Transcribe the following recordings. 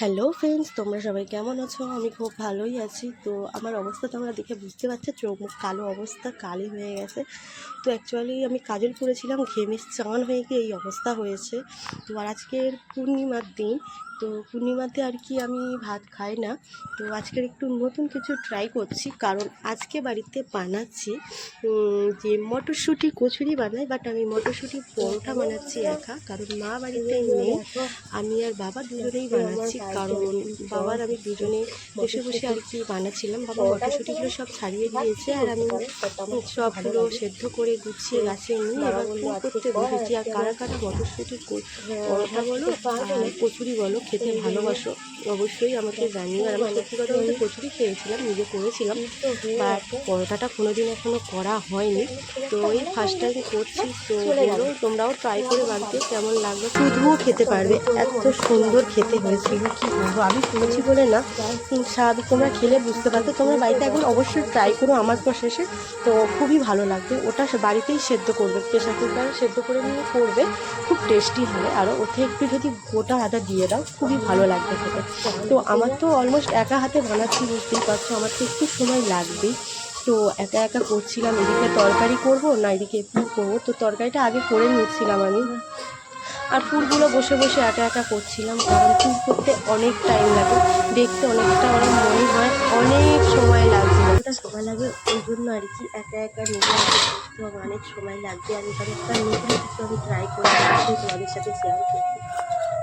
Hello friends, তোমরা সবাই কেমন আছো? আমি খুব ভালোই আছি। তো আমার অবস্থা তোমরা দেখে বুঝতে পারছো, চোখ মুখ কালো অবস্থা, কালি হয়ে গেছে। তো অ্যাকচুয়ালি আমি কাজল করেছিলাম, ঘেমে চান হয়ে গিয়ে এই অবস্থা হয়েছে। তো আর আজকের পূর্ণিমার দিন, তো পূর্ণিমাতে আর কি আমি ভাত খাই না। তো আজকের একটু নতুন কিছু ট্রাই করছি, কারণ আজকে বাড়িতে বানাচ্ছি যে মটরশুঁটি কচুরি বানাই, বাট আমি মটরশুঁটি পরোটা বানাচ্ছি একা, কারণ মা বাড়িতে নেই। আমি আর বাবা দুজনেই বানাচ্ছি, কারণ বাবার আমি দুজনে বসে বসে আর কি বানাচ্ছিলাম। বাবা মটরশুঁটিগুলো সব ছাড়িয়ে দিয়েছে, আর আমি সবগুলো সেদ্ধ করে গুছিয়ে গাছিয়ে নিয়ে এবার পুর করতে বসেছি। আর কারা কারা মটরশুঁটির পরোটা বলো আর কচুরি বলো খেতে ভালোবাসো অবশ্যই আমাকে জানিও। আর আমি সত্যি কথা বলতে কচুরি খেয়েছিলাম, নিজে করেছিলাম, বাট পরোটাটা কোনোদিন এখনও করা হয়নি। তো এই ফার্স্ট টাইম করছি। তো বলো তোমরাও ট্রাই করে বাড়িতে কেমন লাগবে, শুধুও খেতে পারবে, এত সুন্দর খেতে হয়েছিল কি বলবো। আমি করেছি বলে না, স্বাদ তোমরা খেলে বুঝতে পারবে। তোমরা বাড়িতে একবার অবশ্যই ট্রাই করো আমার প্রসেসে, তো খুবই ভালো লাগবে। ওটা বাড়িতেই সেদ্ধ করবে, প্রেশার কুকারে সেদ্ধ করে নিয়ে করবে, খুব টেস্টি হবে। আরও ওতে একটু যদি গোটা আদা দিয়ে দাও খুবই ভালো লাগবে খেতে। তো আমার তো অলমোস্ট একা হাতে বানাচ্ছি, বুঝতেই পারছো আমার তো একটু সময় লাগবেই। তো একা একা করছিলাম, এদিকে তরকারি করব না এদিকে পুর করবো। তো তরকারিটা আগে করে নিচ্ছিলাম আমি, আর পুরগুলো বসে বসে একা একা করছিলাম, কারণ পুর করতে অনেক টাইম লাগে, দেখতে অনেকটা আমার মনে হয় অনেক সময় লাগবে, অনেকটা সময় লাগে। ওই জন্য আর কি একা একা নিজে করতে হবে, অনেক সময় লাগবে। আমি এখানে একটা নতুন কিছু আমি ট্রাই করে তোমাদের সাথে শেয়ার করছি।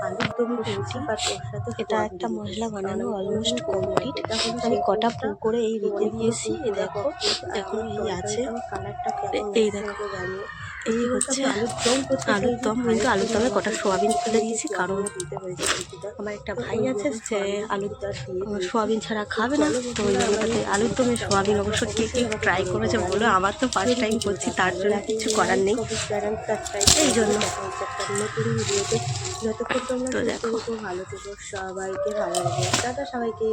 আলুর দম করেছি, বাট ওর সাথে এটা একটা মশলা বানানো অলমোস্ট কমপ্লিট। আমি কটা পুর করে এই রেখে দিয়েছি, দেখো এখন এই আছে, এই দেখো এই হচ্ছে আলুর দম। কিন্তু আলুর দমে কটা সোয়াবিন ফেলে দিয়েছি, কারণ আমার একটা ভাই আছে সে সোয়াবিন ছাড়া খাবে না। তো ওই জন্যটাতে আলুর দমে সোয়াবিন অবশ্য কে কে ট্রাই করেছে বলো, আমার তো ফার্স্ট টাইম করছি, তার জন্য কিছু করার নেই, এই জন্য। তো দেখো, ভালো থেকো, সবাইকে ভালো লাগে, টাটা সবাইকে।